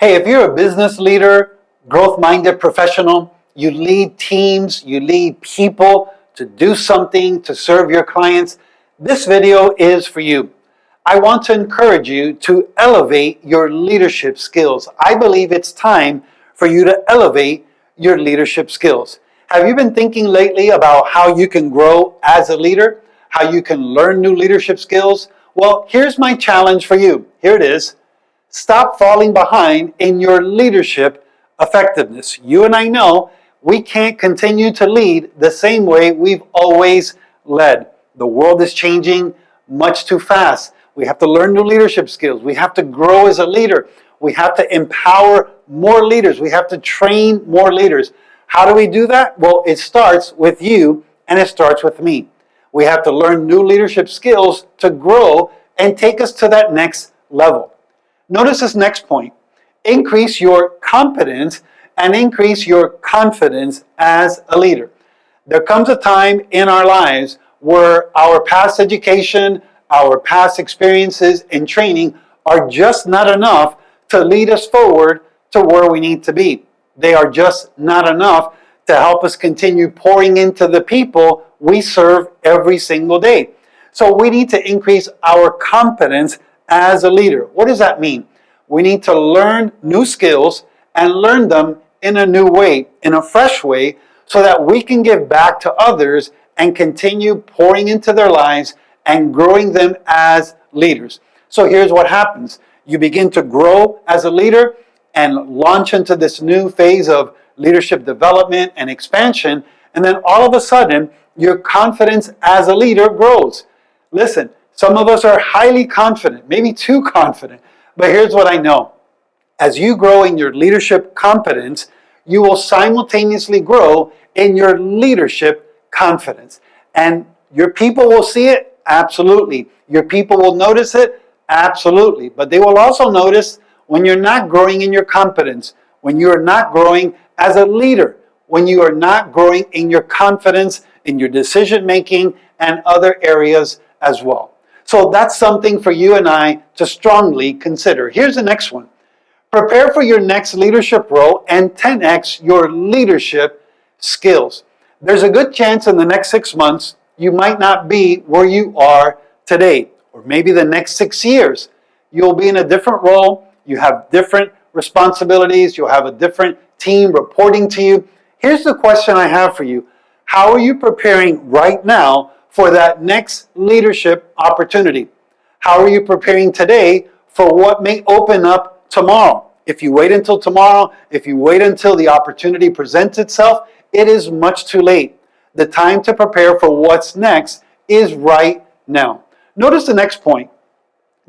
Hey, if you're a business leader, growth-minded professional, you lead teams, you lead people to do something to serve your clients, this video is for you. I want to encourage you to elevate your leadership skills. I believe it's time for you to elevate your leadership skills. Have you been thinking lately about how you can grow as a leader? How you can learn new leadership skills? Well, here's my challenge for you. Here it is. Stop falling behind in your leadership effectiveness. You and I know we can't continue to lead the same way we've always led. The world is changing much too fast. We have to learn new leadership skills. We have to grow as a leader. We have to empower more leaders. We have to train more leaders. How do we do that? Well, it starts with you and it starts with me. We have to learn new leadership skills to grow and take us to that next level. Notice this next point. Increase your competence and increase your confidence as a leader. There comes a time in our lives where our past education, our past experiences and training are just not enough to lead us forward to where we need to be. They are just not enough to help us continue pouring into the people we serve every single day. So we need to increase our competence as a leader. What does that mean? We need to learn new skills and learn them in a new way, in a fresh way, so that we can give back to others and continue pouring into their lives and growing them as leaders. So here's what happens. You begin to grow as a leader and launch into this new phase of leadership development and expansion, and then all of a sudden, your confidence as a leader grows. Listen, some of us are highly confident, maybe too confident, but here's what I know. As you grow in your leadership competence, you will simultaneously grow in your leadership confidence. And your people will see it? Absolutely. Your people will notice it? Absolutely. But they will also notice when you're not growing in your competence, when you are not growing as a leader, when you are not growing in your confidence, in your decision making, and other areas as well. So that's something for you and I to strongly consider. Here's the next one. Prepare for your next leadership role and 10x your leadership skills. There's a good chance in the next 6 months you might not be where you are today, or maybe the next 6 years. You'll be in a different role. You have different responsibilities. You'll have a different team reporting to you. Here's the question I have for you. How are you preparing right now for that next leadership opportunity? How are you preparing today for what may open up tomorrow? If you wait until tomorrow, if you wait until the opportunity presents itself, it is much too late. The time to prepare for what's next is right now. Notice the next point.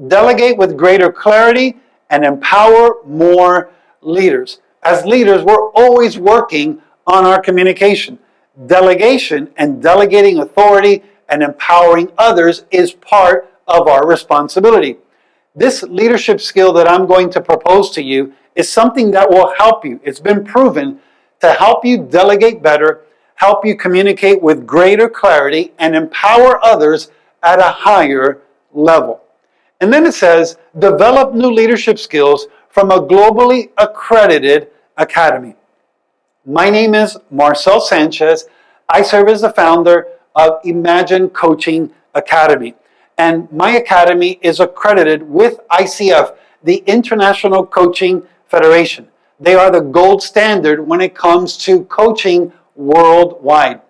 Delegate with greater clarity and empower more leaders. As leaders, we're always working on our communication. Delegation and delegating authority and empowering others is part of our responsibility. This leadership skill that I'm going to propose to you is something that will help you. It's been proven to help you delegate better, help you communicate with greater clarity, and empower others at a higher level. And then it says, develop new leadership skills from a globally accredited academy. My name is Marcel Sanchez. I serve as the founder of Imagine Coaching Academy. And my academy is accredited with ICF, the International Coaching Federation. They are the gold standard when it comes to coaching worldwide.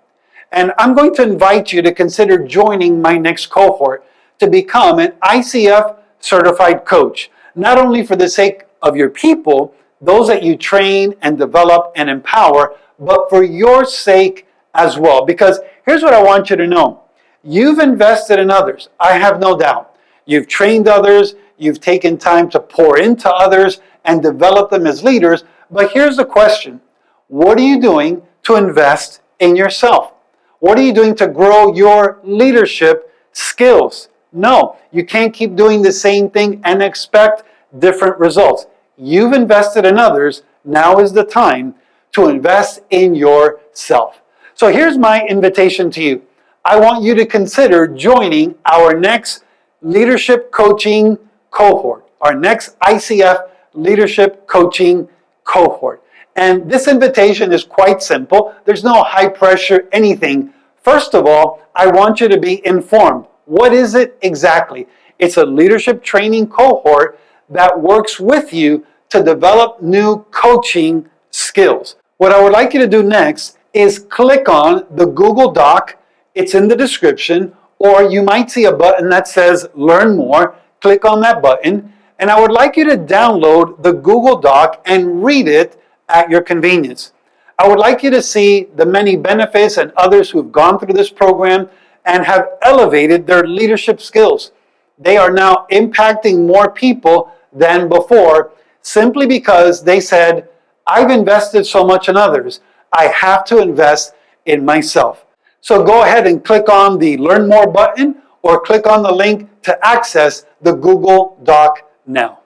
And I'm going to invite you to consider joining my next cohort to become an ICF certified coach, not only for the sake of your people, those that you train and develop and empower, but for your sake as well. Because here's what I want you to know. You've invested in others, I have no doubt. You've trained others, you've taken time to pour into others and develop them as leaders. But here's the question. What are you doing to invest in yourself? What are you doing to grow your leadership skills? No, you can't keep doing the same thing and expect different results. You've invested in others. Now is the time to invest in yourself. So here's my invitation to you. I want you to consider joining our next leadership coaching cohort, our next ICF Leadership Coaching Cohort. And this invitation is quite simple. There's no high pressure, anything. First of all, I want you to be informed. What is it exactly? It's a leadership training cohort that works with you to develop new coaching skills. What I would like you to do next is click on the Google Doc. It's in the description, or you might see a button that says Learn More. Click on that button, and I would like you to download the Google Doc and read it at your convenience. I would like you to see the many benefits and others who've gone through this program and have elevated their leadership skills. They are now impacting more people than before simply because they said, I've invested so much in others, I have to invest in myself. So go ahead and click on the Learn More button or click on the link to access the Google Doc now.